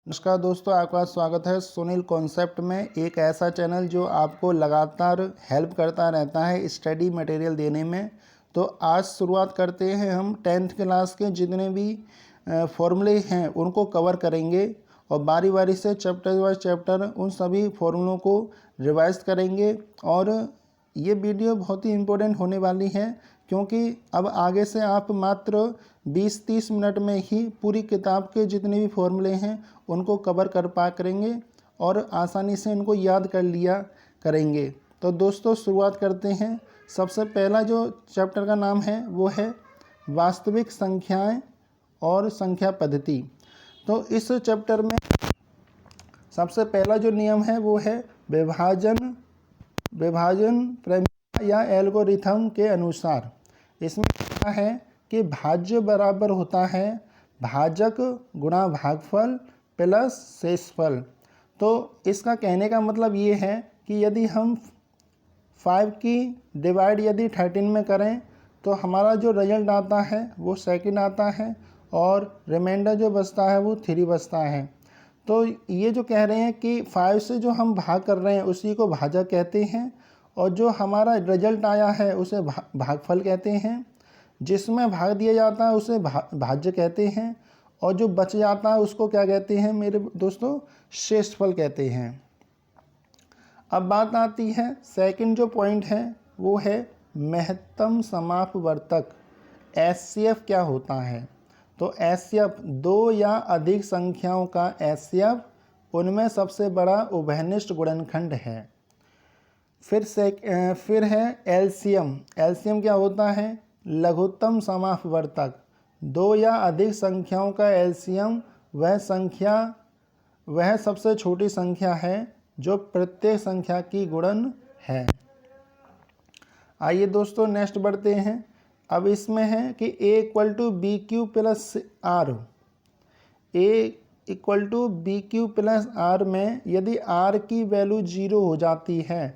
नमस्कार दोस्तों, आपका स्वागत है सुनील कॉन्सेप्ट में। एक ऐसा चैनल जो आपको लगातार हेल्प करता रहता है स्टडी मटेरियल देने में। तो आज शुरुआत करते हैं। हम 10th क्लास के जितने भी फॉर्मूले हैं उनको कवर करेंगे और बारी बारी से चैप्टर वाइज चैप्टर उन सभी फॉर्मूलों को रिवाइज करेंगे। और ये वीडियो बहुत ही इम्पोर्टेंट होने वाली है क्योंकि अब आगे से आप मात्र 20-30 मिनट में ही पूरी किताब के जितने भी फॉर्मूले हैं उनको कवर कर पा करेंगे और आसानी से इनको याद कर लिया करेंगे। तो दोस्तों शुरुआत करते हैं। सबसे पहला जो चैप्टर का नाम है वो है वास्तविक संख्याएं और संख्या पद्धति। तो इस चैप्टर में सबसे पहला जो नियम है वो है विभाजन प्रमेय या एल्गोरिथम के अनुसार। इसमें क्या है कि भाज्य बराबर होता है भाजक गुणा भागफल प्लस शेषफल। तो इसका कहने का मतलब ये है कि यदि हम 5 की डिवाइड यदि 13 में करें तो हमारा जो रिजल्ट आता है वो सेकंड आता है और रिमाइंडर जो बचता है वो 3 बचता है। तो ये जो कह रहे हैं कि 5 से जो हम भाग कर रहे हैं उसी को भाजक कहते हैं और जो हमारा रिजल्ट आया है उसे भागफल कहते हैं। जिसमें भाग दिया जाता है उसे भाज्य कहते हैं और जो बच जाता है उसको क्या कहते हैं मेरे दोस्तों, शेषफल कहते हैं। अब बात आती है सेकंड जो पॉइंट है वो है महत्तम समापवर्तक। एचसीएफ क्या होता है? तो एचसीएफ दो या अधिक संख्याओं का एचसीएफ उनमें सबसे बड़ा उभयनिष्ठ गुणनखंड है। फिर है एलसीएम। एलसीएम क्या होता है? लघुत्तम समापवर्तक। दो या अधिक संख्याओं का एलसीएम वह सबसे छोटी संख्या है जो प्रत्येक संख्या की गुणन है। आइए दोस्तों नेक्स्ट बढ़ते हैं। अब इसमें है कि a equal to B Q plus R. a equal to B Q plus R में यदि r की वैल्यू 0 हो जाती है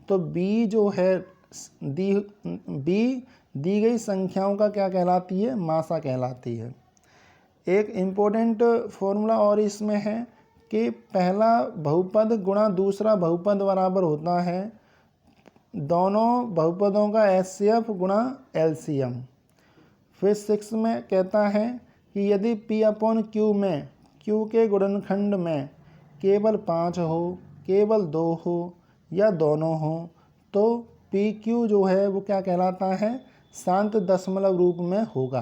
तो b जो है दी गई संख्याओं का क्या कहलाती है? मासा कहलाती है। एक इम्पोर्टेंट फॉर्मूला और इसमें है कि पहला बहुपद गुणा दूसरा बहुपद बराबर होता है दोनों बहुपदों का एचसीएफ गुणा एलसीएम। फिर 6 में कहता है कि यदि p अपॉन q में q के गुणनखंड में केवल 5 हो, केवल 2 हो या दोनों हो तो pq जो है वो क्या कहलाता है? शांत दशमलव रूप में होगा।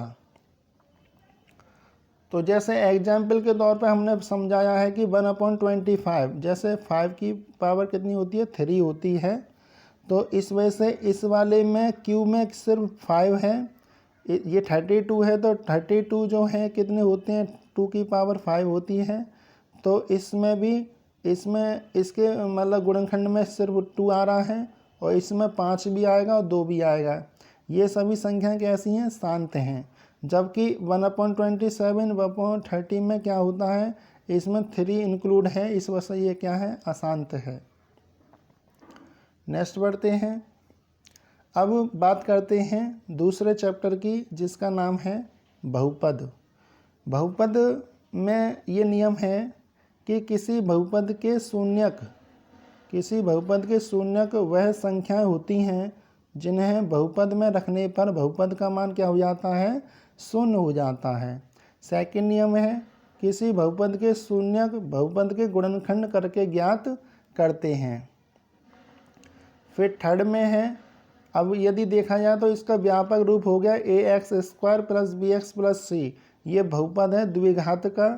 तो जैसे एग्जाम्पल के तौर पर हमने समझाया है कि 1/25 जैसे 5 की पावर कितनी होती है? 3 होती है। तो इस वजह से इस वाले में q में सिर्फ 5 है, ये 32 है तो 32 जो है कितने होते हैं? 2 की पावर 5 होती है। तो इसमें भी इसके मतलब गुणनखंड में सिर्फ 2 आ रहा है और इसमें 5 भी आएगा और 2 भी आएगा। ये सभी संख्याएं कैसी हैं? शांत हैं। जबकि 1/27 1/30 में क्या होता है? इसमें 3 इंक्लूड है, इस वजह से ये क्या है? अशांत है। नेक्स्ट बढ़ते हैं। अब बात करते हैं दूसरे चैप्टर की जिसका नाम है बहुपद। बहुपद में ये नियम है कि किसी बहुपद के शून्यक वह संख्याएं होती हैं जिन्हें बहुपद में रखने पर बहुपद का मान क्या हो जाता है? शून्य हो जाता है। सेकंड नियम है किसी बहुपद के शून्यक बहुपद के गुणनखंड करके ज्ञात करते हैं। फिर थर्ड में है, अब यदि देखा जाए तो इसका व्यापक रूप हो गया ax² plus bx plus c। ये बहुपद है द्विघात का।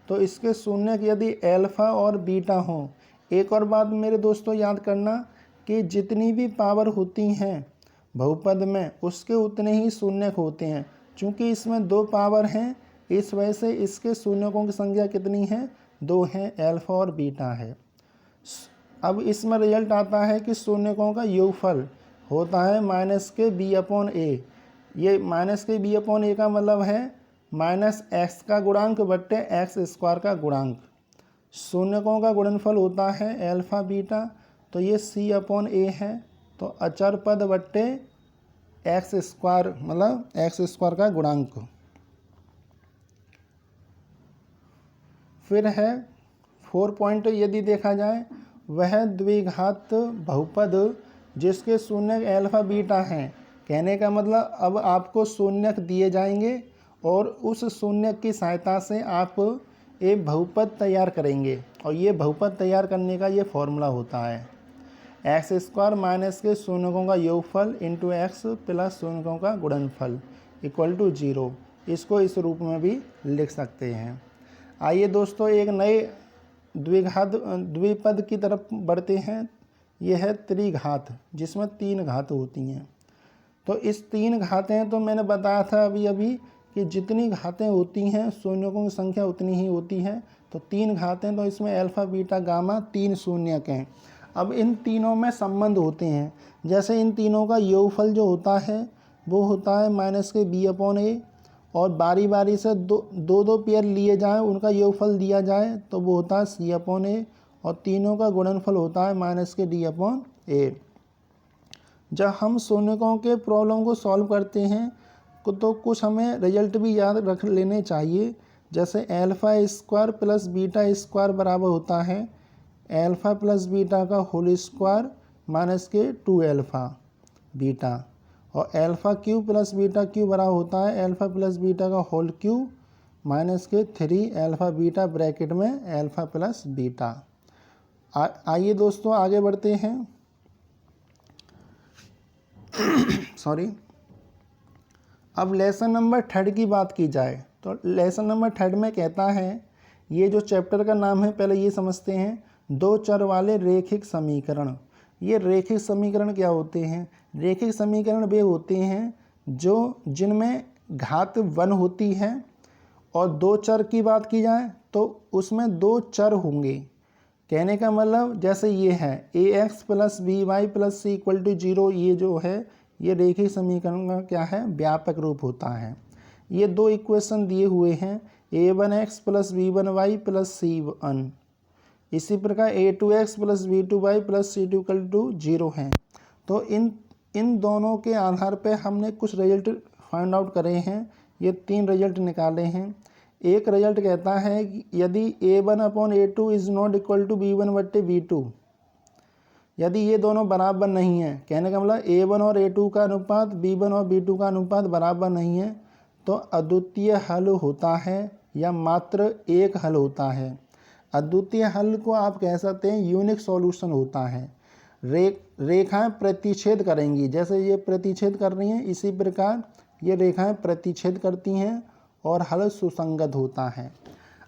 तो इसके शून्यक यदि एल्फा और बीटा हो। एक और बात मेरे दोस्तों याद करना कि जितनी भी पावर होती हैं बहुपद में उसके उतने ही शून्यक होते हैं। चूँकि इसमें 2 पावर हैं इस वजह से इसके शून्यकों की संख्या कितनी है? 2 हैं, एल्फा और बीटा है। अब इसमें रिजल्ट आता है कि शून्यकों का योगफल होता है -b/a। ये -b/a का मतलब है -x का गुणांक बट्टे x² का गुणांक। शून्यकों का गुणनफल होता है एल्फा बीटा, तो ये c/a है। तो अचर पद बट्टे x² मतलब x² का गुणांक। फिर है 4 पॉइंट यदि देखा जाए, वह द्विघात बहुपद जिसके शून्यक अल्फा बीटा हैं। कहने का मतलब अब आपको शून्यक दिए जाएंगे और उस शून्यक की सहायता से आप एक बहुपद तैयार करेंगे, और ये बहुपद तैयार करने का ये फॉर्मूला होता है एक्स स्क्वायर माइनस के शून्यकों का योगफल इंटू एक्स प्लस शून्यकों का गुणनफल इक्वल टू 0। इसको इस रूप में भी लिख सकते हैं। आइए दोस्तों एक नए द्विपद की तरफ बढ़ते हैं। यह है त्रिघात, जिसमें 3 घात होती हैं। तो इस 3 घातें तो मैंने बताया था अभी अभी कि जितनी घातें होती हैं शून्यकों की संख्या उतनी ही होती है। तो 3 घातें, तो इसमें अल्फा बीटा गामा 3 शून्यक हैं। अब इन तीनों में संबंध होते हैं। जैसे इन तीनों का योगफल जो होता है वो होता है माइनस के b/a, और बारी बारी से दो पेयर लिए जाएं, उनका योगफल दिया जाए तो वो होता है c/a, और तीनों का गुणनफल होता है माइनस के d/a। जब हम शून्यकों के प्रॉब्लम को सॉल्व करते हैं तो कुछ हमें रिजल्ट भी याद रख लेने चाहिए। जैसे alpha square plus beta square बराबर होता है अल्फा प्लस बीटा का होल स्क्वायर माइनस के 2 अल्फा बीटा, और alpha cube plus beta cube बराबर होता है अल्फा प्लस बीटा का होल क्यूब माइनस के 3 अल्फा बीटा ब्रैकेट में अल्फा प्लस बीटा। आइए दोस्तों आगे बढ़ते हैं। सॉरी, अब लेसन नंबर 3 की बात की जाए तो लेसन नंबर 3 में कहता है, ये जो चैप्टर का नाम है पहले ये समझते हैं, 2 चर वाले रेखिक समीकरण। ये रेखिक समीकरण क्या होते हैं? रेखिक समीकरण वे होते हैं जिनमें घात 1 होती है, और 2 चर की बात की जाए तो उसमें 2 चर होंगे। कहने का मतलब जैसे ये है ax plus B Y plus C equal to 0, ये जो है ये रेखिक समीकरण का क्या है? व्यापक रूप होता है। ये 2 इक्वेशन दिए हुए हैं a1x plus b1y plus c1, इसी प्रकार a2x plus b2y plus c2 equal to 0 हैं। तो इन दोनों के आधार पर हमने कुछ रिजल्ट फाइंड आउट करे हैं। ये 3 रिजल्ट निकाले हैं। एक रिजल्ट कहता है कि यदि a1/a2 is not equal to b1/b2, यदि ये दोनों बराबर नहीं है, कहने का मतलब a1 और a2 का अनुपात b1 और b2 का अनुपात बराबर नहीं है, तो अद्वितीय हल होता है या मात्र एक हल होता है। अद्वितीय हल को आप कह सकते हैं यूनिक सॉल्यूशन होता है। रेखाएं प्रतिच्छेद करेंगी, जैसे ये प्रतिच्छेद कर रही हैं इसी प्रकार ये रेखाएं प्रतिच्छेद करती हैं और हल सुसंगत होता है।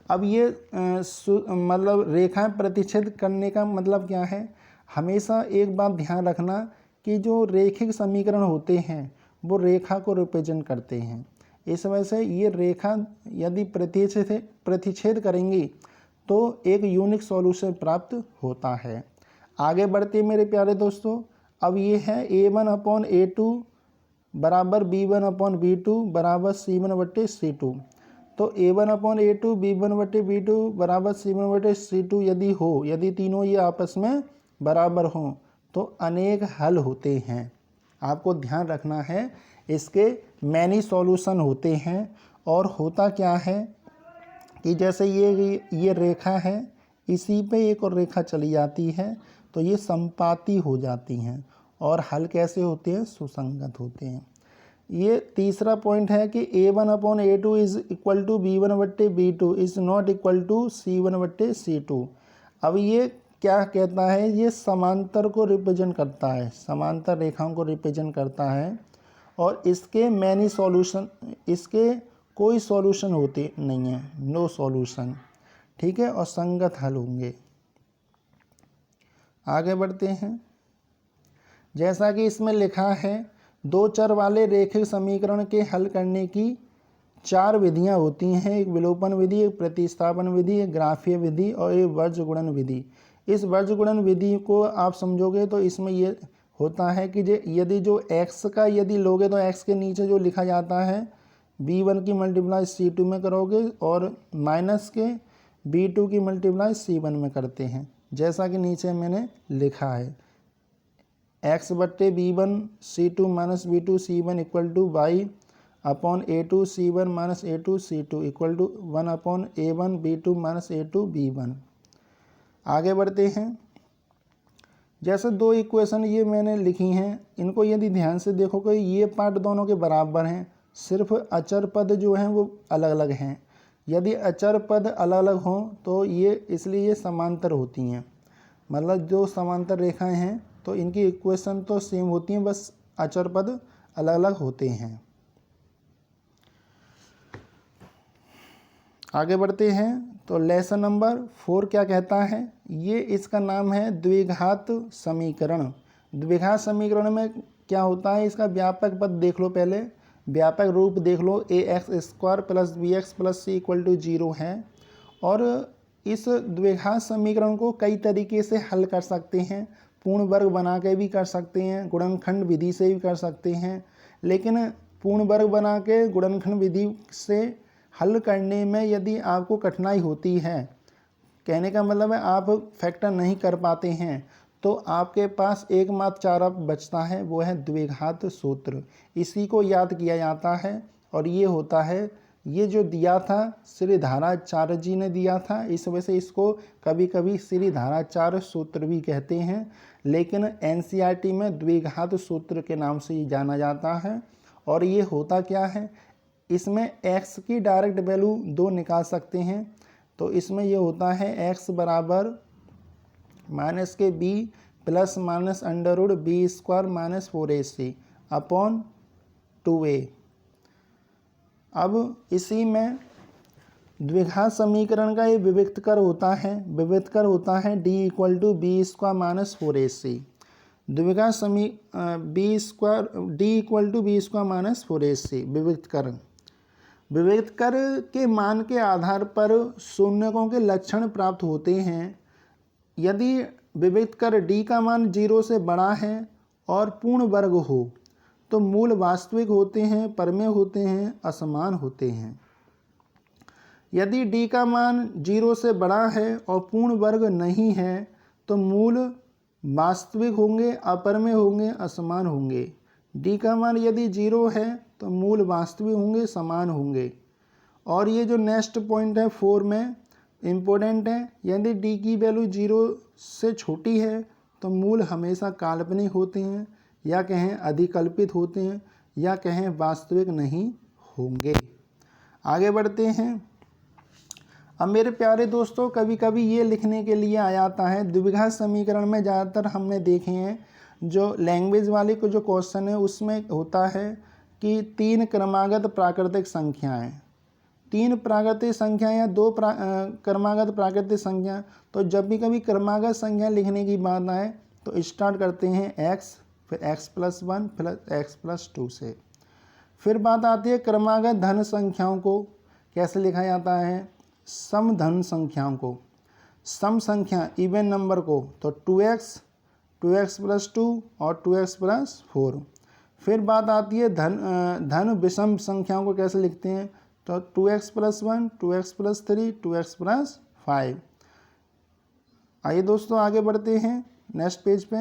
अब ये मतलब रेखाएं प्रतिच्छेद करने का मतलब क्या है? हमेशा एक बात ध्यान रखना कि जो रेखिक समीकरण होते हैं वो रेखा को रिप्रेजेंट करते हैं। इस वजह से ये रेखा यदि प्रतिच्छेद करेंगी तो एक यूनिक सॉल्यूशन प्राप्त होता है। आगे बढ़ते मेरे प्यारे दोस्तों, अब ये है a1/a2 बराबर b1/b2 बराबर c1/c2। तो a1/a2 b1/b2 बराबर c1/c2 यदि तीनों ये आपस में बराबर हों तो अनेक हल होते हैं। आपको ध्यान रखना है इसके मैनी सॉल्यूशन होते हैं। और होता क्या है कि जैसे ये रेखा है, इसी पे एक और रेखा चली जाती है तो ये संपाती हो जाती हैं, और हल कैसे होते हैं? सुसंगत होते हैं। ये तीसरा पॉइंट है कि a1/a2 is equal to b1/b2 is not equal to c1/c2। अब ये क्या कहता है? ये समांतर को रिप्रेजेंट करता है, समांतर रेखाओं को रिप्रेजेंट करता है, और इसके मैनी सॉल्यूशन, इसके कोई सॉल्यूशन होते नहीं है, नो सॉल्यूशन, ठीक है, और संगत हल होंगे। आगे बढ़ते हैं। जैसा कि इसमें लिखा है, 2 चर वाले रेखिक समीकरण के हल करने की 4 विधियां होती हैं। एक विलोपन विधि, एक प्रतिस्थापन विधि, एक ग्राफीय विधि और एक वर्गगुणन विधि। इस वर्गगुणन विधि को आप समझोगे तो इसमें ये होता है कि यदि जो x का यदि लोगे तो x के नीचे जो लिखा जाता है b1 की मल्टीप्लाई c2 में करोगे, और माइनस के b2 की मल्टीप्लाई c1 में करते हैं, जैसा कि नीचे मैंने लिखा है x/b1 c2 minus b2 c1 equal to y/a2 c1 minus a2 c2 equal to 1/a1 b2 minus a2 b1। आगे बढ़ते हैं। जैसे दो इक्वेशन ये मैंने लिखी हैं, इनको यदि ध्यान से देखोगे ये पार्ट दोनों के बराबर हैं, सिर्फ अचर पद जो हैं वो अलग अलग हैं। यदि अचर पद अलग अलग हों तो ये इसलिए ये समांतर होती हैं, मतलब जो समांतर रेखाएं हैं तो इनकी इक्वेशन तो सेम होती हैं, बस अचर पद अलग अलग होते हैं। आगे बढ़ते हैं तो लेसन नंबर 4 क्या कहता है, ये इसका नाम है द्विघात समीकरण। द्विघात समीकरण में क्या होता है, इसका व्यापक पद देख लो, पहले व्यापक रूप देख लो, ax² + bx + c = 0 है। और इस द्विघात समीकरण को कई तरीके से हल कर सकते हैं, पूर्ण वर्ग बना के भी कर सकते हैं, गुणनखंड विधि से भी कर सकते हैं। लेकिन पूर्ण वर्ग बना के गुणनखंड विधि से हल करने में यदि आपको कठिनाई होती है, कहने का मतलब है आप फैक्टर नहीं कर पाते हैं, तो आपके पास एकमात्र चारा बचता है, वो है द्विघात सूत्र। इसी को याद किया जाता है और ये होता है, ये जो दिया था श्री धाराचार्य जी ने दिया था, इस वजह से इसको कभी कभी श्री धाराचार्य सूत्र भी कहते हैं, लेकिन एनसीईआरटी में द्विघात सूत्र के नाम से जाना जाता है। और ये होता क्या है, इसमें x की डायरेक्ट वैल्यू 2 निकाल सकते हैं, तो इसमें ये होता है x बराबर -b + -√b² - 4ac upon 2a। अब इसी में द्विघात समीकरण का ये विविक्तकर होता है, d = b² - 4ac। द्विघात d = b² - 4ac विविक्तकर के मान के आधार पर शून्यकों के लक्षण प्राप्त होते हैं। यदि विविक्तकर d का मान 0 से बड़ा है और पूर्ण वर्ग हो तो मूल वास्तविक होते हैं, परमेय होते हैं, असमान होते हैं। यदि d का मान 0 से बड़ा है और पूर्ण वर्ग नहीं है तो मूल वास्तविक होंगे, अपरमेय होंगे, असमान होंगे। d का मान यदि 0 है तो मूल वास्तविक होंगे, समान होंगे। और ये जो नेक्स्ट पॉइंट है 4 में इम्पोर्टेंट है, यदि d की वैल्यू 0 से छोटी है तो मूल हमेशा काल्पनिक होते हैं, या कहें अधिकल्पित होते हैं, या कहें वास्तविक नहीं होंगे। आगे बढ़ते हैं। अब मेरे प्यारे दोस्तों, कभी कभी ये लिखने के लिए आ जाता है, द्विघात समीकरण में ज़्यादातर हमने देखे हैं जो लैंग्वेज वाले को जो क्वेश्चन है उसमें होता है कि 3 क्रमागत प्राकृतिक संख्याएं, 3 प्राकृतिक संख्या या 2 क्रमागत प्राकृतिक संख्या। तो जब भी कभी क्रमागत संख्या लिखने की बात आए तो स्टार्ट करते हैं x, फिर x + 1 फिर x + 2 से। फिर बात आती है क्रमागत धन संख्याओं को कैसे लिखा जाता है, सम धन संख्याओं को, सम संख्या इवन नंबर को, तो 2x, 2x + 2 और 2x + 4। फिर बात आती है धन विषम संख्याओं को कैसे लिखते हैं, तो 2x + 1, 2x + 3, 2x + 5। आइए दोस्तों आगे बढ़ते हैं नेक्स्ट पेज पे।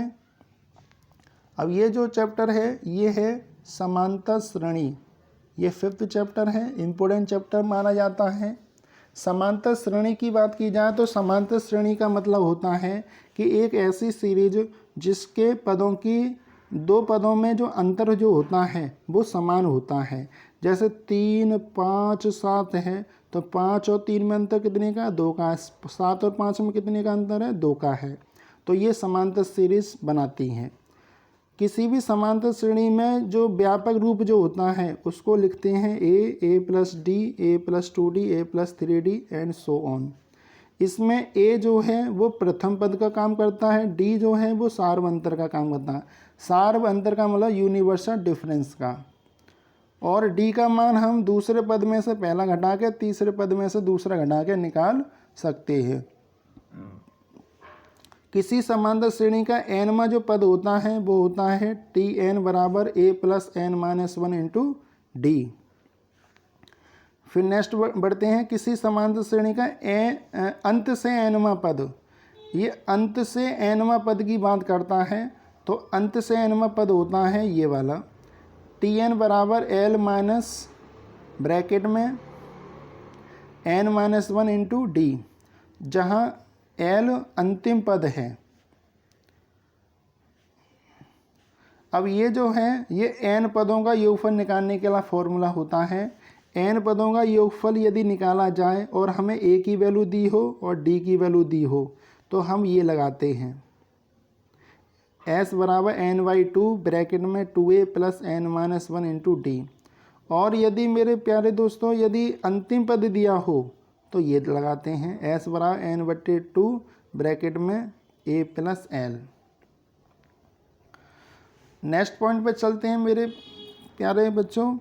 अब ये जो चैप्टर है ये है समांतर श्रेणी, ये 5th चैप्टर है, इम्पोर्टेंट चैप्टर माना जाता है। समांतर श्रेणी की बात की जाए तो समांतर श्रेणी का मतलब होता है कि एक ऐसी सीरीज जिसके पदों की 2 पदों में जो अंतर जो होता है वो समान होता है। जैसे 3, 5, 7 है तो 5 और 3 में अंतर कितने का, 2 का। 7 और 5 में कितने का अंतर है, 2 का है। तो ये समांतर सीरीज बनाती हैं। किसी भी समांतर श्रेणी में जो व्यापक रूप जो होता है उसको लिखते हैं a + d, a + 2d, a + 3d and so on. इसमें a जो है वो प्रथम पद का काम करता है, d जो है वो सार्व अंतर का काम करता है। सार्व अंतर का मतलब यूनिवर्सल डिफरेंस का। और d का मान हम दूसरे पद में से पहला घटा के तीसरे पद में से दूसरा घटा के निकाल सकते हैं। किसी समांतर श्रेणी का nवां जो पद होता है वो होता है tn बराबर a + n - 1 × d। फिर नेक्स्ट बढ़ते हैं, किसी समांतर श्रेणी का अंत से nवां पद, ये अंत से nवां पद की बात करता है। तो अंत से nवां पद होता है ये वाला tn बराबर l माइनस ब्रैकेट में n - 1 × d, जहाँ एल अंतिम पद है। अब ये जो है ये एन पदों का योगफल निकालने के लिए फॉर्मूला होता है। एन पदों का योगफल यदि निकाला जाए और हमें ए की वैल्यू दी हो और डी की वैल्यू दी हो तो हम ये लगाते हैं एस बराबर एन बाई टू ब्रैकेट में 2a plus N minus 1 into D. और यदि मेरे प्यारे दोस्तों यदि अंतिम पद दिया हो तो ये लगाते हैं एस बराबर एन बटे 2 ब्रैकेट में ए प्लस एल। नेक्स्ट पॉइंट पे चलते हैं मेरे प्यारे बच्चों।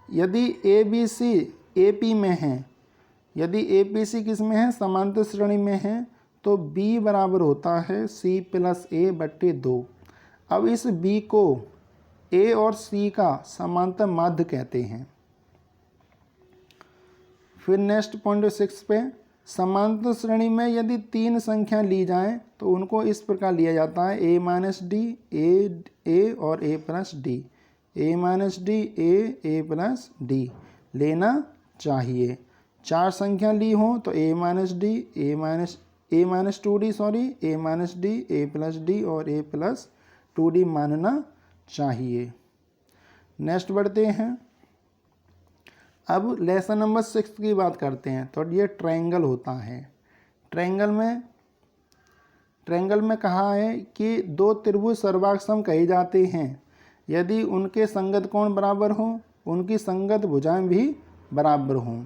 यदि A B C A P में है, यदि ए पी सी किस में है, समांतर श्रेणी में है, तो b बराबर होता है c प्लस ए बट्टे 2। अब इस b को a और c का समांतर माध्य कहते हैं। फिर नेक्स्ट पॉइंट 6 पे, समांतर श्रेणी में यदि 3 संख्या ली जाए तो उनको इस प्रकार लिया जाता है a माइनस डी ए और a plus D, a minus D A plus D लेना चाहिए। 4 संख्या ली हो तो a minus D A minus 2d a minus D A plus D और a प्लस 2d मानना चाहिए। नेक्स्ट बढ़ते हैं। अब लेसन नंबर 6 की बात करते हैं। तो ये ट्रायंगल होता है। ट्रायंगल में कहा है कि 2 त्रिभुज सर्वाक्षम कहे जाते हैं यदि उनके संगत कोण बराबर हों, उनकी संगत भुजाएं भी बराबर हों।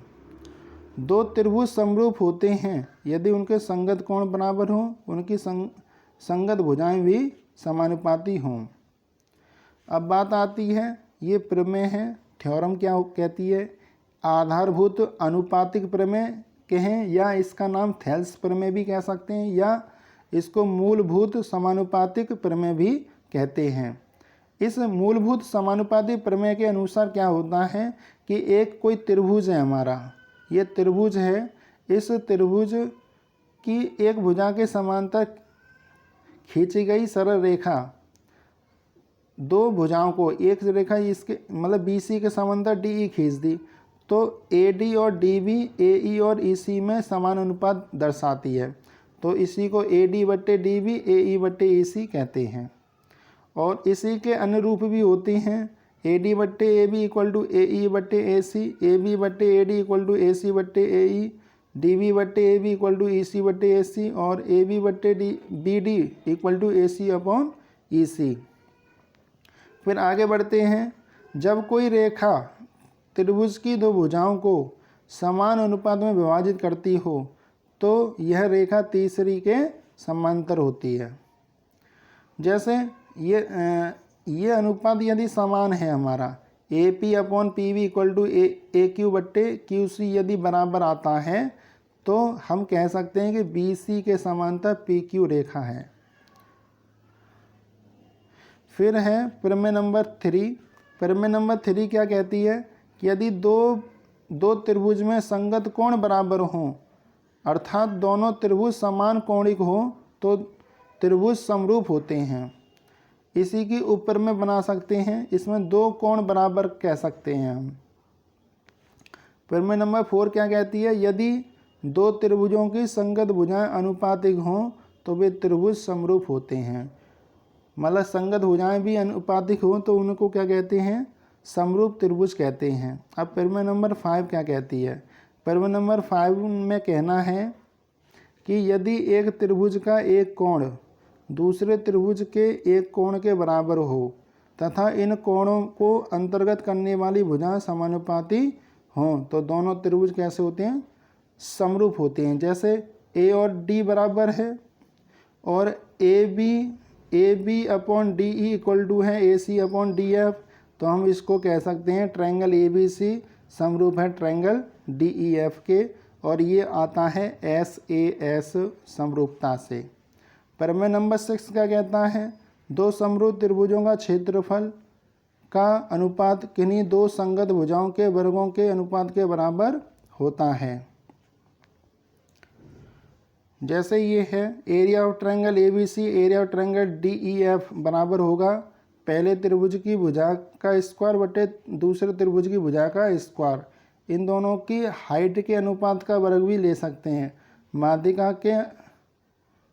2 त्रिभुज समरूप होते हैं यदि उनके संगत कोण बराबर हों, उनकी संगत भुजाएं भी समानुपाती हों। अब बात आती है, ये प्रमेय है, थ्योरम क्या कहती है, आधारभूत अनुपातिक प्रमेय कहें या इसका नाम थेल्स प्रमेय भी कह सकते हैं या इसको मूलभूत समानुपातिक प्रमेय भी कहते हैं। इस मूलभूत समानुपातिक प्रमेय के अनुसार क्या होता है कि एक कोई त्रिभुज है हमारा, ये त्रिभुज है, इस त्रिभुज की एक भुजा के समांतर खींची गई सरल रेखा 2 भुजाओं को, एक रेखा इसके मतलब BC के समांतर DE खींच दी तो AD और DB AE और EC में समान अनुपात दर्शाती है, तो इसी को AD बट्टे DB AE बट्टे EC कहते हैं। और इसी के अन्य रूप भी होते हैं, AD बट्टे AB इक्वल टू AE बट्टे AC, AB बट्टे AD इक्वल टू AC बट्टे AE, DB बट्टे AB इक्वल टू EC बट्टे AC और AB बट्टे BD equal to AC upon EC। फिर आगे बढ़ते हैं। जब कोई रेखा त्रिभुज की 2 भुजाओं को समान अनुपात में विभाजित करती हो तो यह रेखा तीसरी के समांतर होती है। जैसे ये अनुपात यदि समान है हमारा AP upon PB equal to AQ बट्टे QC यदि बराबर आता है तो हम कह सकते हैं कि BC के समांतर PQ रेखा है। फिर है प्रमेय नंबर 3। प्रमेय नंबर 3 क्या कहती है कि यदि दो त्रिभुज में संगत कोण बराबर हों अर्थात दोनों त्रिभुज समान कोणिक हों तो त्रिभुज समरूप होते हैं। इसी की ऊपर में बना सकते हैं, इसमें 2 कोण बराबर कह सकते हैं हम। प्रमेय नंबर 4 क्या कहती है, यदि 2 त्रिभुजों की संगत भुजाएं अनुपातिक हों तो वे त्रिभुज समरूप होते हैं। मतलब संगत भुजाएं भी अनुपातिक हों तो उनको क्या कहते हैं, समरूप त्रिभुज कहते हैं। अब प्रमेय नंबर 5 क्या कहती है, प्रमेय नंबर 5 में कहना है कि यदि एक त्रिभुज का एक कोण दूसरे त्रिभुज के एक कोण के बराबर हो तथा इन कोणों को अंतर्गत करने वाली भुजाएं समानुपाती हों तो दोनों त्रिभुज कैसे होते हैं, समरूप होते हैं। जैसे A और D बराबर है और AB upon DE equal to है AC अपॉन DF, तो हम इसको कह सकते हैं ट्रायंगल ABC समरूप है ट्रायंगल DEF के और ये आता है SAS समरूपता से। प्रमेय नंबर 6 क्या कहता है, 2 समरूप त्रिभुजों का क्षेत्रफल का अनुपात किन्हीं 2 संगत भुजाओं के वर्गों के अनुपात के बराबर होता है। जैसे ये है area of triangle ABC area of triangle DEF बराबर होगा पहले त्रिभुज की भुजा का स्क्वायर बटे दूसरे त्रिभुज की भुजा का स्क्वायर। इन दोनों की हाइट के अनुपात का वर्ग भी ले सकते हैं। माध्यिका के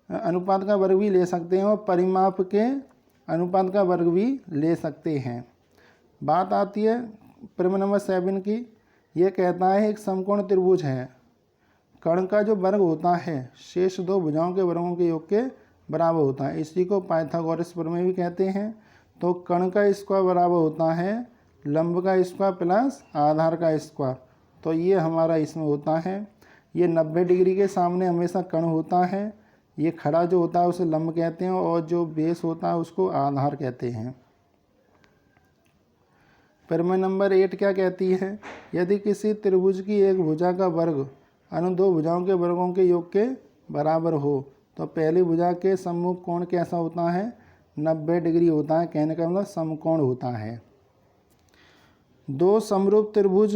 अनुपात का वर्ग भी ले सकते हैं और परिमाप के अनुपात का वर्ग भी ले सकते हैं। बात आती है प्रमेय नंबर 7 की। यह कहता है एक समकोण त्रिभुज है, कर्ण का जो वर्ग होता है शेष दो भुजाओं के वर्गों के योग के बराबर होता है। इसी को पाइथागोरस प्रमेय भी कहते हैं। तो कर्ण का स्क्वायर बराबर होता है लंब का स्क्वायर प्लस आधार का स्क्वायर। तो ये हमारा इसमें होता है। ये 90 डिग्री के सामने हमेशा कर्ण होता है। ये खड़ा जो होता है उसे लंब कहते हैं और जो बेस होता है उसको आधार कहते हैं। प्रमेय नंबर 8 क्या कहती है? यदि किसी त्रिभुज की एक भुजा का वर्ग अन्य दो भुजाओं के वर्गों के योग के बराबर हो तो पहली भुजा के सम्मुख कोण कैसा होता है? 90 डिग्री होता है। कहने का मतलब समकोण होता है। दो समरूप त्रिभुज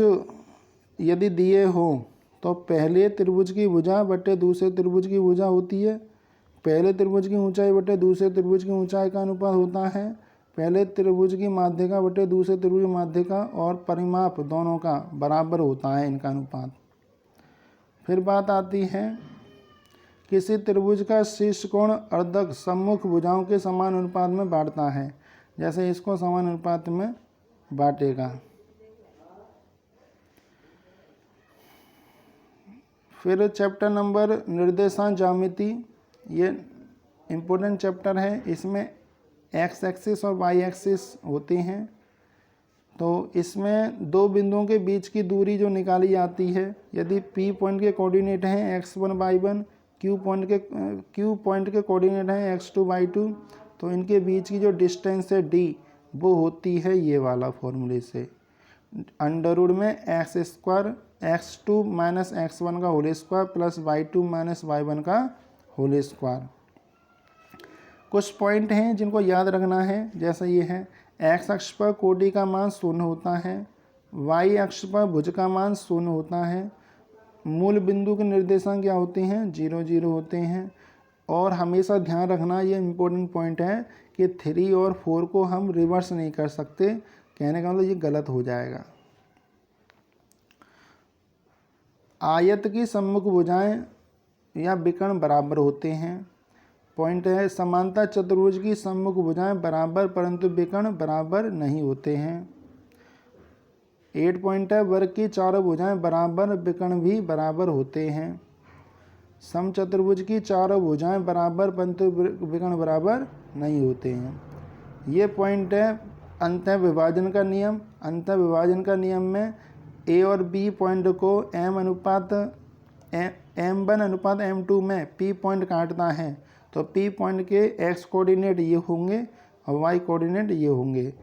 यदि दिए हो तो पहले त्रिभुज की भुजा बटे दूसरे त्रिभुज की भुजा होती है। पहले त्रिभुज की ऊंचाई बटे दूसरे त्रिभुज की ऊंचाई का अनुपात होता है पहले त्रिभुज की माध्यिका बटे दूसरे त्रिभुज की माध्यिका और परिमाप दोनों का बराबर होता है इनका अनुपात। फिर बात आती है किसी त्रिभुज का शीर्ष कोण अर्धक सम्मुख भुजाओं के समान अनुपात में बांटता है। जैसे इसको समान अनुपात में बांटेगा। फिर चैप्टर नंबर निर्देशांक ज्यामिति, ये इम्पोर्टेंट चैप्टर है। इसमें एक्स एक्सिस और वाई एक्सिस होते हैं। तो इसमें दो बिंदुओं के बीच की दूरी जो निकाली जाती है, यदि पी पॉइंट के कोऑर्डिनेट हैं x1 y1, क्यू पॉइंट के कोऑर्डिनेट हैं x2 y2, तो इनके बीच की जो डिस्टेंस है d वो होती है ये वाला फॉर्मूले से अंडर में x square x2 minus x1 का whole square plus y2 minus y1 का होल स्क्वायर। कुछ पॉइंट हैं जिनको याद रखना है। जैसा ये है, एक्स अक्ष पर कोटि का मान 0 होता है, वाई अक्ष पर भुज का मान 0 होता है। मूल बिंदु के निर्देशांक क्या होते हैं? 0 0 होते हैं। और हमेशा ध्यान रखना, ये इम्पोर्टेंट पॉइंट है कि 3 और 4 को हम रिवर्स नहीं कर सकते। कहने का मतलब ये गलत हो जाएगा। आयत की सम्मुख भुजाएं या विकर्ण बराबर होते हैं। पॉइंट है समांतर चतुर्भुज की सम्मुख भुजाएं बराबर परंतु विकर्ण बराबर नहीं होते हैं। 8 पॉइंट है वर्ग की चारों भुजाएं बराबर विकर्ण भी बराबर होते हैं। समचतुर्भुज की चारों भुजाएं बराबर परंतु विकर्ण बराबर नहीं होते हैं। ये पॉइंट है अंतः विभाजन का नियम। अंतः विभाजन का नियम में ए और बी पॉइंट को M1 अनुपात M2 में P पॉइंट काटता है तो P पॉइंट के x कोऑर्डिनेट ये होंगे और y कोऑर्डिनेट ये होंगे।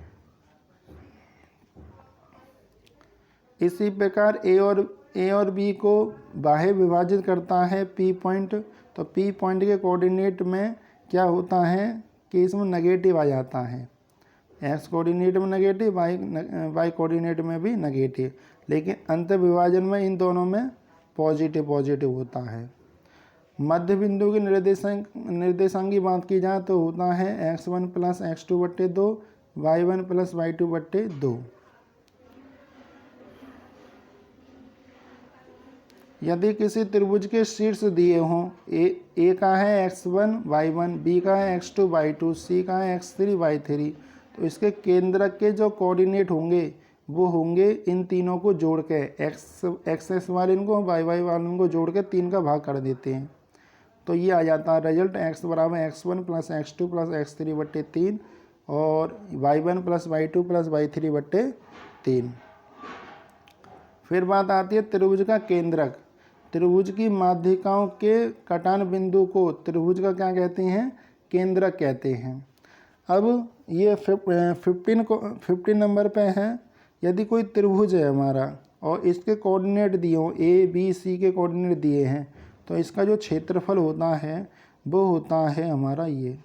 इसी प्रकार ए और B को बाह्य विभाजित करता है P पॉइंट, तो P पॉइंट के कोऑर्डिनेट में क्या होता है कि इसमें नेगेटिव आ जाता है। x कोऑर्डिनेट में नेगेटिव, y कोऑर्डिनेट में भी नेगेटिव, लेकिन अंत विभाजन में इन दोनों में पॉजिटिव होता है। मध्य बिंदु के निर्देशांक की बात की जाए तो होता है x1 प्लस x2 बट्टे 2, y1 प्लस y2 बट्टे 2। यदि किसी त्रिभुज के शीर्ष दिए हों, ए का है x1 y1, b का है x2 y2, c का है x3 y3, तो इसके केंद्रक के जो कोऑर्डिनेट होंगे वो होंगे इन तीनों को जोड़ के एक्स वाले इनको वाई वाले इनको जोड़ के 3 का भाग कर देते हैं। तो ये आ जाता है रिजल्ट x बराबर x1 plus x2 plus x3 बट्टे 3 और y1 plus y2 plus y3 बट्टे 3। फिर बात आती है त्रिभुज का केंद्रक। त्रिभुज की माध्यिकाओं के कटान बिंदु को त्रिभुज का क्या कहते हैं? केंद्रक कहते हैं। अब ये 15 नंबर पे है। यदि कोई त्रिभुज है हमारा और इसके कोऑर्डिनेट दिए हों, ए बी सी के कोऑर्डिनेट दिए हैं, तो इसका जो क्षेत्रफल होता है वो होता है हमारा ये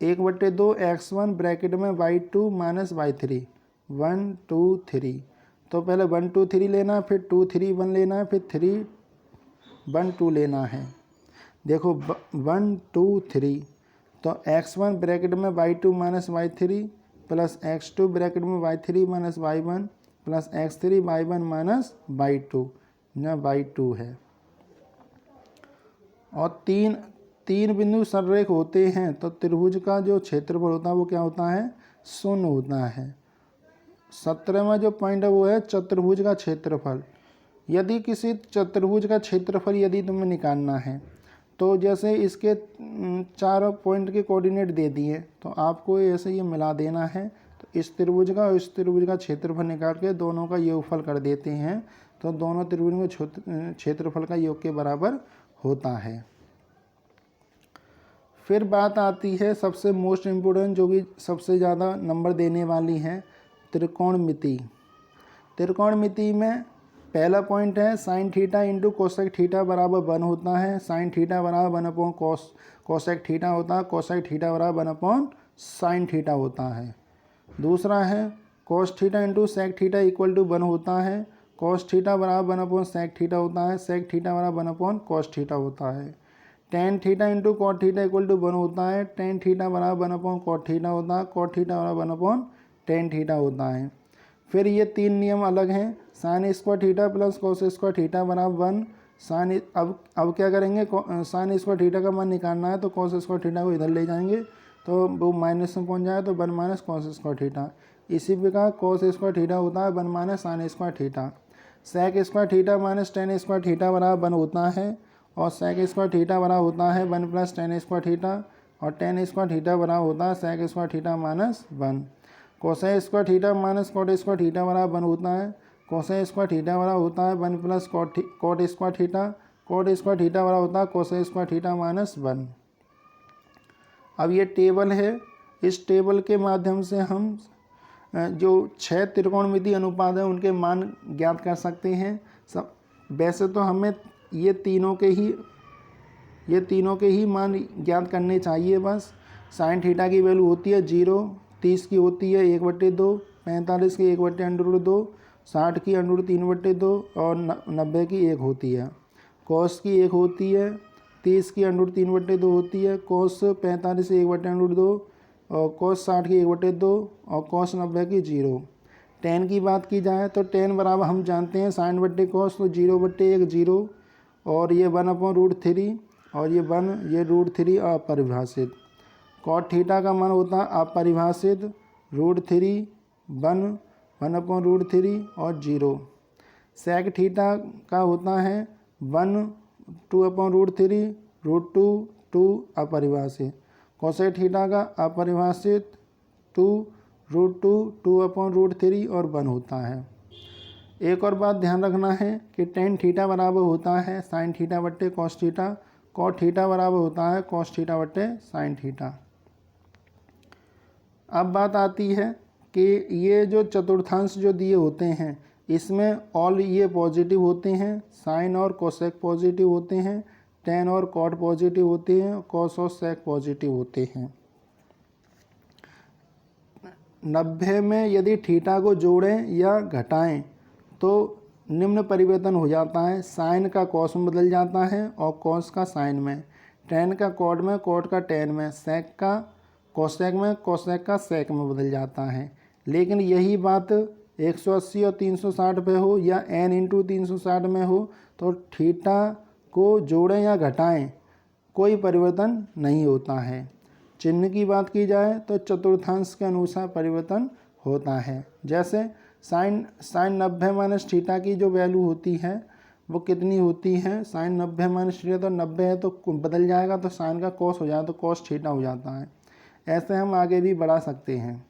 1/2 x1 ब्रैकेट में y2 माइनस y3 1 2 3। तो पहले 1 2 3 लेना है, फिर 2 3 1 लेना है, फिर 3 1 2 लेना है। देखो 1 2 3, तो x1 ब्रैकेट में y2 minus y3 plus x2 bracket में y3 minus y1 plus x3 y1 minus y2 न y2 है। और तीन बिंदु सररेख होते हैं तो त्रिभुज का जो क्षेत्रफल होता है वो क्या होता है, शून्य होता है। 17वां जो पॉइंट है वो है चतुर्भुज का क्षेत्रफल। यदि किसी चतुर्भुज का क्षेत्रफल यदि तुम्हें निकालना है तो जैसे इसके 4 पॉइंट के कोऑर्डिनेट दे दिए तो आपको ऐसे ये मिला देना है। तो इस त्रिभुज का और इस त्रिभुज का क्षेत्रफल निकाल के दोनों का योगफल कर देते हैं तो दोनों त्रिभुज के क्षेत्रफल का योग के बराबर होता है। फिर बात आती है सबसे मोस्ट इम्पोर्टेंट, जो भी सबसे ज़्यादा नंबर देने वाली है, त्रिकोणमिति। त्रिकोणमिति में पहला पॉइंट है sine theta into cosec theta बराबर 1 होता है। साइन थीटा बराबर 1 अपॉन कोसेक थीटा होता है। कोसेक थीटा बराबर 1 अपॉन साइन थीटा होता है। दूसरा है cos theta into sec theta equal to 1 होता है। कोस थीटा बराबर 1 अपॉन सेक थीटा होता है। सेक थीटा बराबर 1 अपॉन कोस थीटा होता है। Tan theta into cot theta equal to 1 होता है। टेन थीटा बराबर 1 अपॉन कॉट थीटा होता है। कॉट थीटा बराबर 1 अपॉन टेन थीटा होता है। फिर ये तीन नियम अलग हैं। Sign square theta plus cos square theta बराबर 1। साइन अब क्या करेंगे, साइन स्क्वायर थीटा का मान निकालना है तो कोस स्क्वायर थीटा को इधर ले जाएंगे तो वो माइनस में पहुंच जाए तो 1 माइनस कोस स्क्वायर थीटा। इसी प्रकार कोस स्क्वायर थीटा होता है 1 minus sine square theta. Sec square theta minus tan square theta बराबर 1 होता है और सेक स्क्वायर थीटा बराबर होता है 1 प्लस टेन स्क्वायर थीटा और टेन स्क्वायर थीटा बराबर होता है sec square theta minus 1। Cosec square theta minus cot square theta बराबर 1 होता है। कोसेक स्क्वायर थीटा बराबर होता है 1 plus cot square theta. Cot square theta बराबर होता है कोसेक स्क्वायर थीटा माइनस 1। अब ये टेबल है, इस टेबल के माध्यम से हम जो 6 त्रिकोणमिति अनुपात हैं उनके मान ज्ञात कर सकते हैं। सब वैसे तो हमें ये तीनों के ही मान ज्ञात करने चाहिए बस। साइन थीटा की वैल्यू होती है 0, 30 की होती है 1/2, 45 की 1/√2, 60 की √3/2 और 90 की 1 होती है। कॉस की 1 होती है, 30 की √3/2 होती है। कॉस 45 की 1/√2 और कॉस 60 की 1/2 और कॉस 90 की 0। टेन की बात की जाए तो टेन बराबर हम जानते हैं साइन बट्टे कॉस तो 0/1 0 और ये 1/√3 और ये 1 ये √3 अपरिभाषित। कॉट थीटा का मान होता है अपरिभाषित √3 1/√3 और 0। सेक थीटा का होता है 1 2/√3 √2 2 अपरिभाषित। कोसेक थीटा का अपरिभाषित 2 √2 2/√3 और 1 होता है। एक और बात ध्यान रखना है कि टेन थीटा बराबर होता है साइन थीटा बट्टे कॉस थीटा। कॉट थीटा बराबर होता है कॉस थीटा बट्टे साइन थीटा। अब बात आती है कि ये जो चतुर्थांश जो दिए होते हैं इसमें ऑल ये पॉजिटिव होते हैं, साइन और कोसेक पॉजिटिव होते हैं, टेन और कॉट पॉजिटिव होते हैं, कॉस और सेक पॉजिटिव होते हैं। 90 में यदि थीटा को जोड़ें या घटाएं तो निम्न परिवर्तन हो जाता है। साइन का कॉस में बदल जाता है और कॉस का साइन में, टेन का कॉट में, कॉट का टेन में, सेक का कोसेक में, कोसेक का सेक में बदल जाता है। लेकिन यही बात 180 और 360 पे हो या n इंटू 360 में हो तो थीटा को जोड़ें या घटाएं कोई परिवर्तन नहीं होता है। चिन्ह की बात की जाए तो चतुर्थांश के अनुसार परिवर्तन होता है। जैसे साइन 90 माइनस थीटा की जो वैल्यू होती है वो कितनी होती है, साइन 90 माइनस थीटा तो 90 है तो बदल जाएगा तो साइन का कॉस हो जाएगा तो कॉस थीटा हो जाता है। ऐसे हम आगे भी बढ़ा सकते हैं।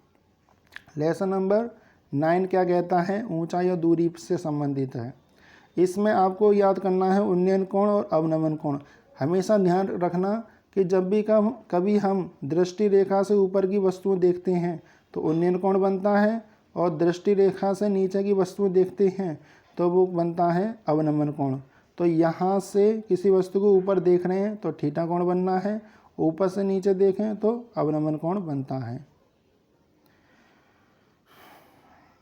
लेसन नंबर 9 क्या कहता है, ऊंचाई और दूरी से संबंधित है। इसमें आपको याद करना है उन्नयन कोण और अवनमन कोण। हमेशा ध्यान रखना कि जब भी कभी हम दृष्टि रेखा से ऊपर की वस्तुएं देखते हैं तो उन्नयन कोण बनता है और दृष्टि रेखा से नीचे की वस्तुएं देखते हैं तो वो बनता है अवनमन कोण। तो यहाँ से किसी वस्तु को ऊपर देख रहे हैं तो थीटा कोण बनना है, ऊपर से नीचे देखें तो अवनमन कोण बनता है।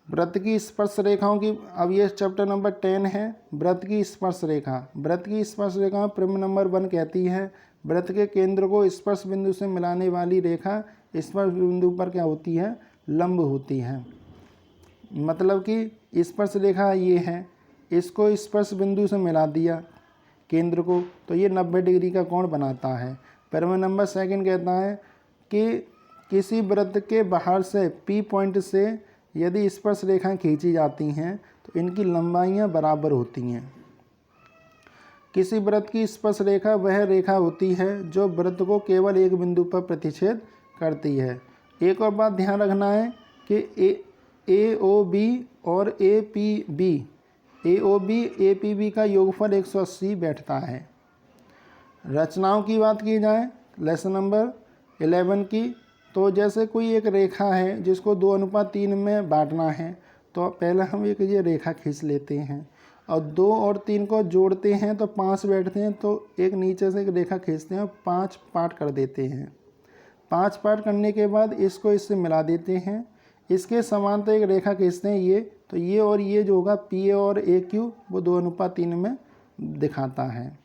वृत्त की स्पर्श रेखाओं की, अब ये चैप्टर नंबर 10 है। वृत्त की स्पर्श रेखा, वृत्त की स्पर्श रेखा प्रमेय नंबर 1 कहती है वृत्त के केंद्र को स्पर्श बिंदु से मिलाने वाली रेखा स्पर्श बिंदु पर क्या होती है, लंब होती है। मतलब कि स्पर्श रेखा ये है, इसको स्पर्श बिंदु से मिला दिया केंद्र को तो ये 90 डिग्री का कोण बनाता है। प्रमेय नंबर सेकंड कहता है कि किसी वृत्त के बाहर से पी पॉइंट से यदि स्पर्श रेखाएं खींची जाती हैं तो इनकी लंबाइयां बराबर होती हैं। किसी वृत्त की स्पर्श रेखा वह रेखा होती है जो वृत्त को केवल एक बिंदु पर प्रतिच्छेद करती है। एक और बात ध्यान रखना है कि ए ओ बी और A O B A P B का योगफल 180 बैठता है। रचनाओं की बात की जाए लेसन नंबर 11 की, तो जैसे कोई एक रेखा है जिसको 2:3 में बांटना है, तो पहले हम एक ये रेखा खींच लेते हैं और 2 और 3 को जोड़ते हैं तो 5 बैठते हैं, तो एक नीचे से एक रेखा खींचते हैं और 5 पार्ट कर देते हैं। 5 पार्ट करने के बाद इसको इससे मिला देते हैं, इसके समांतर एक रेखा खींचते हैं ये, तो ये और ये जो होगा पी और ए क्यू वो 2:3 में दिखाता है।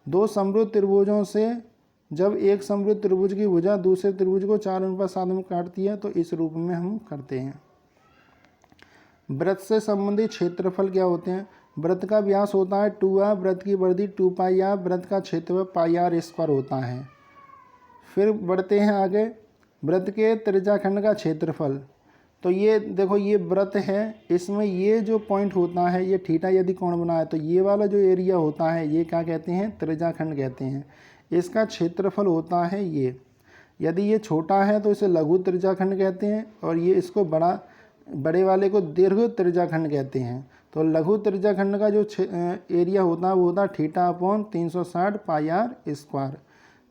दो समरूप त्रिभुजों से जब एक समरूप त्रिभुज की भुजा दूसरे त्रिभुज को 4:7 में काटती है तो इस रूप में हम करते हैं। वृत्त से संबंधित क्षेत्रफल क्या होते हैं? वृत्त का व्यास होता है 2r, वृत्त की परिधि 2πr, वृत्त का क्षेत्रफल πr² होता है। फिर बढ़ते हैं आगे, वृत्त के त्रिज्याखंड का क्षेत्रफल। तो ये देखो ये वृत्त है, इसमें ये जो पॉइंट होता है ये थीटा यदि कोण बना है तो ये वाला जो एरिया होता है ये क्या कहते हैं? त्रिज्याखंड कहते हैं। इसका क्षेत्रफल होता है ये। यदि ये छोटा है तो इसे लघु त्रिज्याखंड कहते हैं और ये इसको बड़े वाले को दीर्घ त्रिज्याखंड कहते हैं। तो लघु त्रिज्याखंड का जो एरिया होता है वो होता है θ/360 πr²।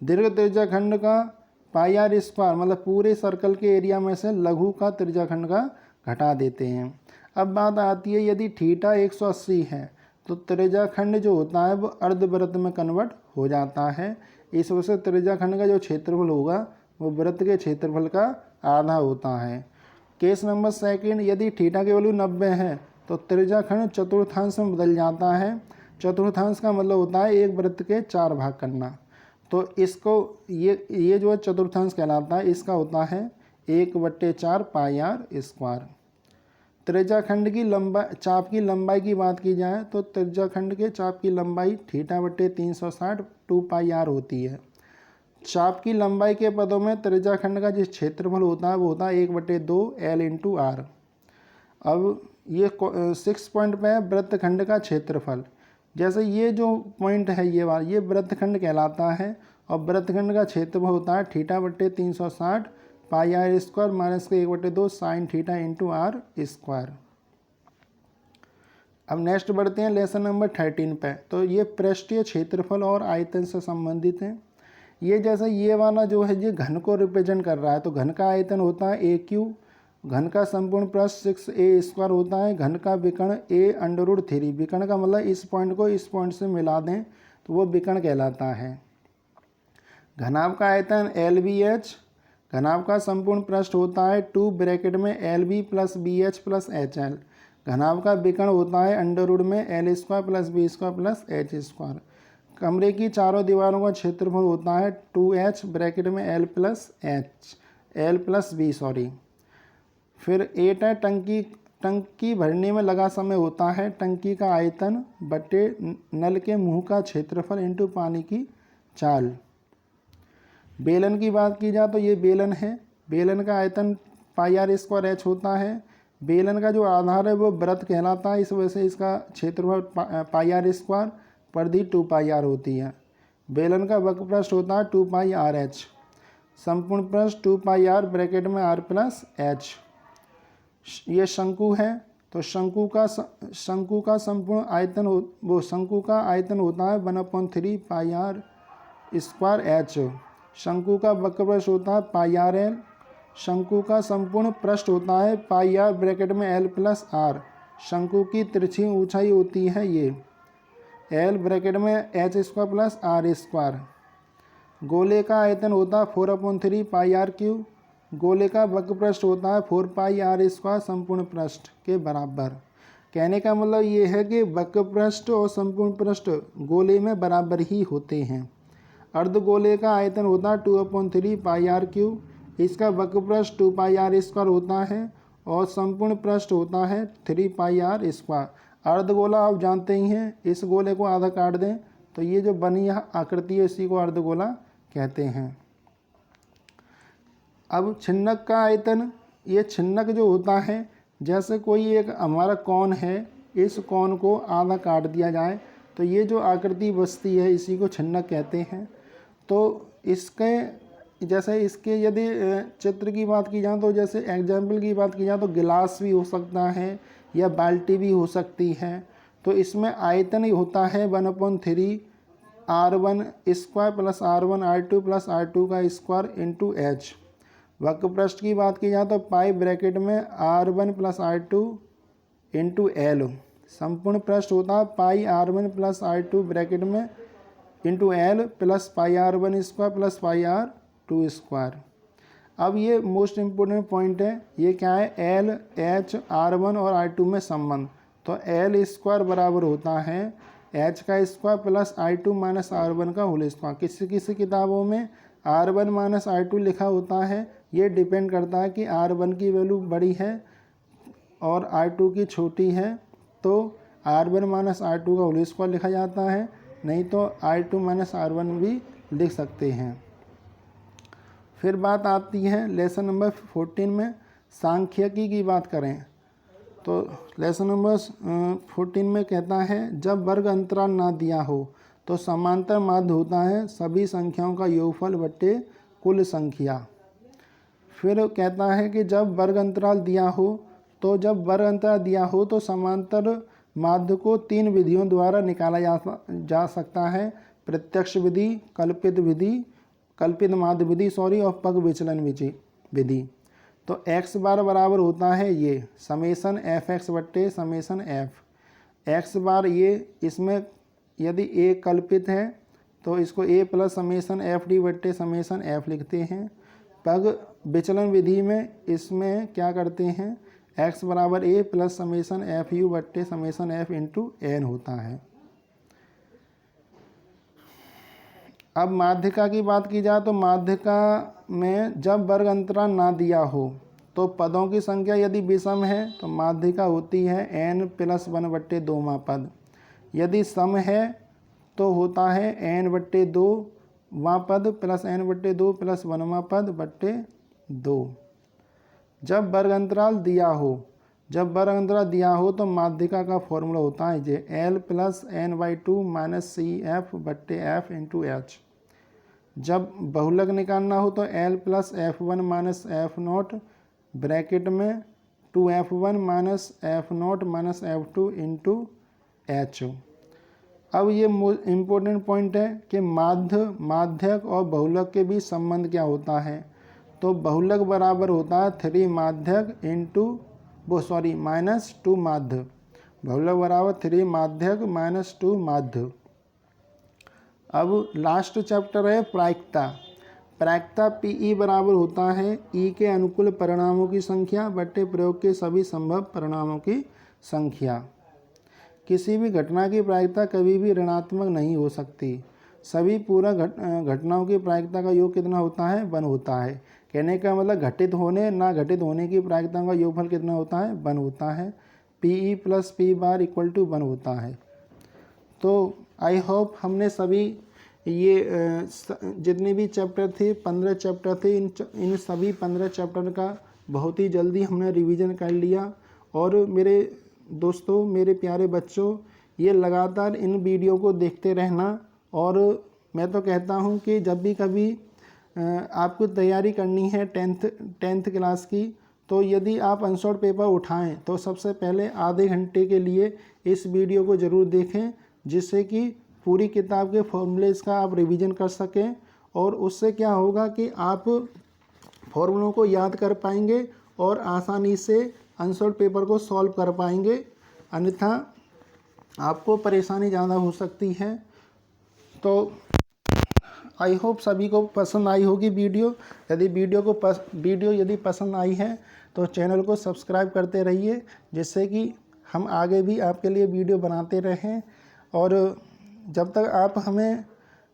दीर्घ त्रिज्याखंड का πr² मतलब पूरे सर्कल के एरिया में से लघु का त्रिज्याखंड का घटा देते हैं। अब बात आती है यदि थीटा 180 है तो त्रिज्याखंड जो होता है वो अर्धवृत्त में कन्वर्ट हो जाता है। इस वजह से त्रिज्याखंड का जो क्षेत्रफल होगा वो वृत्त के क्षेत्रफल का आधा होता है। केस नंबर सेकंड, यदि थीटा की वैल्यू 90 है तो त्रिज्याखंड चतुर्थांश में बदल जाता है। चतुर्थांश का मतलब होता है एक वृत्त के 4 भाग करना। तो इसको ये जो चतुर्थांश कहलाता है, इसका होता है 1/4 πr²। त्रिज्याखंड की चाप की लंबाई की बात की जाए तो त्रिज्याखंड के चाप की लंबाई θ/360 2πr होती है। चाप की लंबाई के पदों में त्रिज्याखंड का जिस क्षेत्रफल होता है वो होता है 1/2 l/r। अब ये 6 पॉइंट पे है वृत्तखंड का क्षेत्रफल। जैसे ये जो पॉइंट है ये वृत्तखंड कहलाता है और वृत्तखंड का क्षेत्रफल होता है θ/360 πr² माइनस के 1/2 sin θ/r²। अब नेक्स्ट बढ़ते हैं लेसन नंबर 13 पे। तो ये पृष्ठीय क्षेत्रफल और आयतन से संबंधित हैं। ये जैसे ये वाला जो है ये घन को रिप्रेजेंट कर रहा है, तो घन का आयतन होता है AQ, घन का संपूर्ण पृष्ठ 6a² होता है, घन का विकर्ण a√3। विकर्ण का मतलब इस पॉइंट को इस पॉइंट से मिला दें तो वो विकर्ण कहलाता है। घनाभ का आयतन LBH, घनाभ का संपूर्ण पृष्ठ होता है 2 ब्रैकेट में LB + BH + HL। घनाभ का विकर्ण होता है अंडर में L² + B² + H²। कमरे की चारों दीवारों का क्षेत्रफल होता है 2H ब्रैकेट में L + B। फिर 8 है टंकी भरने में लगा समय होता है टंकी का आयतन बटे नल के मुंह का क्षेत्रफल इंटू पानी की चाल। बेलन की बात की जाए तो ये बेलन है। बेलन का आयतन πr² होता है। बेलन का जो आधार है वो वृत्त कहलाता है, इस वजह से इसका क्षेत्रफल πr², परिधि 2πr होती है। बेलन का वक्र पृष्ठ होता है 2πrh, संपूर्ण पृष्ठ 2πr ब्रैकेट में r + h। ये शंकु है, तो शंकु का संपूर्ण आयतन शंकु का आयतन होता है 1/3 πr²h। शंकु का वक्र पृष्ठ होता है πrl। शंकु का संपूर्ण पृष्ठ होता है πr ब्रैकेट में l + r। शंकु की तिरछी ऊंचाई होती है ये l ब्रैकेट में h² + r²। गोले का आयतन होता है 4/3 πr³। गोले का वक्र पृष्ठ होता है 4πr² संपूर्ण पृष्ठ के बराबर। कहने का मतलब ये है कि वक्र पृष्ठ और संपूर्ण पृष्ठ गोले में बराबर ही होते हैं। अर्धगोले का आयतन होता है 2/3 πr³। इसका वक्र पृष्ठ 2πr² होता है और संपूर्ण पृष्ठ होता है 3πr²। अर्धगोला आप जानते ही हैं, इस गोले को आधा काट दें तो ये जो बनी आकृति है इसी को अर्धगोला कहते हैं। अब छिन्नक का आयतन, ये छिन्नक जो होता है, जैसे कोई एक हमारा कौन है, इस कौन को आधा काट दिया जाए तो ये जो आकृति बचती है इसी को छिन्नक कहते हैं। तो इसके जैसे इसके यदि चित्र की बात की जाए तो जैसे एग्जाम्पल की बात की जाए तो गिलास भी हो सकता है या बाल्टी भी हो सकती है। तो इसमें आयतन ही होता है 1/3 R1 square plus R1 R2 plus R2 का स्क्वायर इंटू H। वक्र पृष्ठ की बात की जाए तो पाई ब्रैकेट में R1 plus R2 into L। संपूर्ण पृष्ठ होता है पाई R1 प्लस R2 ब्रैकेट में into L plus pi R1 square plus pi R2 square. अब ये मोस्ट इम्पोर्टेंट पॉइंट है, ये क्या है, L H R1 और R2 में संबंध। तो L स्क्वायर बराबर होता है H का square plus I2 minus R1 का होल स्क्वायर। किसी किसी किताबों में R1 माइनस R2 लिखा होता है, ये डिपेंड करता है कि R1 की वैल्यू बड़ी है और R2 की छोटी है तो R1 माइनस R2 का होल स्क्वायर लिखा जाता है, नहीं तो R2 माइनस R1 भी लिख सकते हैं। फिर बात आती है लेसन नंबर 14 में सांख्यिकी की बात करें तो लेसन नंबर 14 में कहता है जब वर्ग अंतराल ना दिया हो तो समांतर माध्य होता है सभी संख्याओं का योगफल बट्टे कुल संख्या। फिर कहता है कि जब वर्ग अंतराल दिया हो तो समांतर माध्य को 3 विधियों द्वारा निकाला जा सकता है, प्रत्यक्ष विधि, कल्पित माध्य विधि और पग विचलन विधि। तो x बार बराबर होता है ये समेसन एफ एक्स बट्टे समेसन एफ एक्स बार। ये इसमें यदि a कल्पित है तो इसको a plus summation F D बट्टे समेसन एफ लिखते हैं। पग विचलन विधि में इसमें क्या करते हैं, x बराबर a plus summation F you बट्टे समेसन एफ इंटू एन होता है। अब माध्यिका की बात की जाए तो माध्यिका में जब वर्ग अंतराल ना दिया हो तो पदों की संख्या यदि विषम है तो माध्यिका होती है n प्लस 1/2वां पद। यदि सम है तो होता है n/2वां पद प्लस n/2 प्लस 1वां पद बट्टे 2। जब वर्ग अंतराल दिया हो तो माध्यिका का फॉर्मूला होता है जे L plus n/2 minus C F बट्टे एफ इंटू एच। जब बहुलक निकालना हो तो L plus F1 minus F0 bracket में 2F1 minus F0 minus F2 into H. अब ये इम्पोर्टेंट पॉइंट है कि माध्यक और बहुलक के बीच संबंध क्या होता है। तो बहुलक बराबर होता है 3 माध्यक इंटू माइनस 2 माध्य। बहुलक बराबर 3 माध्यक माइनस 2 माध्य। अब लास्ट चैप्टर है प्रायिकता पीई बराबर होता है ई के अनुकूल परिणामों की संख्या बट्टे प्रयोग के सभी संभव परिणामों की संख्या। किसी भी घटना की प्रायिकता कभी भी ऋणात्मक नहीं हो सकती। सभी पूरा घटनाओं की प्रायिकता का योग कितना होता है, 1 होता है। कहने का मतलब घटित होने ना घटित होने की प्रायिकता का योगफल कितना होता है, 1 होता है। P E plus P bar equal to 1 होता है। तो आई होप हमने सभी ये जितने भी चैप्टर थे 15 चैप्टर थे, इन सभी 15 चैप्टर का बहुत ही जल्दी हमने रिवीजन कर लिया। और मेरे दोस्तों, मेरे प्यारे बच्चों, ये लगातार इन वीडियो को देखते रहना। और मैं तो कहता हूँ कि जब भी कभी आपको तैयारी करनी है टेंथ क्लास की, तो यदि आप अनसॉल्व पेपर उठाएं तो सबसे पहले आधे घंटे के लिए इस वीडियो को ज़रूर देखें, जिससे कि पूरी किताब के फॉर्मूलेस का आप रिवीजन कर सकें। और उससे क्या होगा कि आप फॉर्मूलों को याद कर पाएंगे और आसानी से आंसर पेपर को सॉल्व कर पाएंगे, अन्यथा आपको परेशानी ज़्यादा हो सकती है। तो आई होप सभी को पसंद आई होगी वीडियो। यदि वीडियो यदि पसंद आई है तो चैनल को सब्सक्राइब करते रहिए, जिससे कि हम आगे भी आपके लिए वीडियो बनाते रहें। और जब तक आप हमें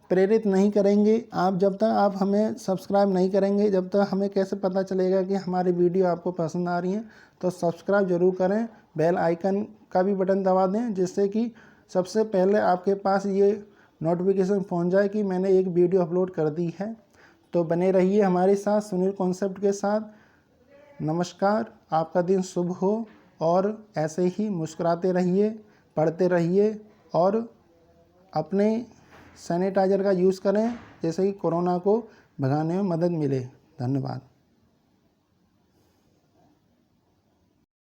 प्रेरित नहीं करेंगे, जब तक आप हमें सब्सक्राइब नहीं करेंगे, जब तक हमें कैसे पता चलेगा कि हमारी वीडियो आपको पसंद आ रही है। तो सब्सक्राइब जरूर करें, बेल आइकन का भी बटन दबा दें, जिससे कि सबसे पहले आपके पास ये नोटिफिकेशन पहुंच जाए कि मैंने एक वीडियो अपलोड कर दी है। तो बने रहिए हमारे साथ सुनील कॉन्सेप्ट के साथ। नमस्कार, आपका दिन शुभ हो और ऐसे ही मुस्कुराते रहिए, पढ़ते रहिए और अपने सैनिटाइज़र का यूज़ करें, जैसे कि कोरोना को भगाने में मदद मिले। धन्यवाद।